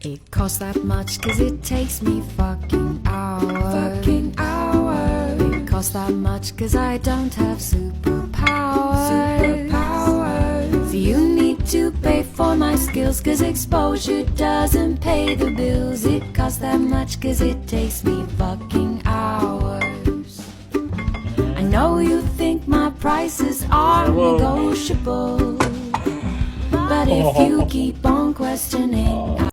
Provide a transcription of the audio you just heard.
It costs that much cause it takes me fucking hours. It costs that much cause I don't have superpowers. So you need to pay for my skills cause exposure doesn't pay the bills. It costs that much cause it takes me fucking hours. I know you think my prices are negotiable, but if you keep on questioning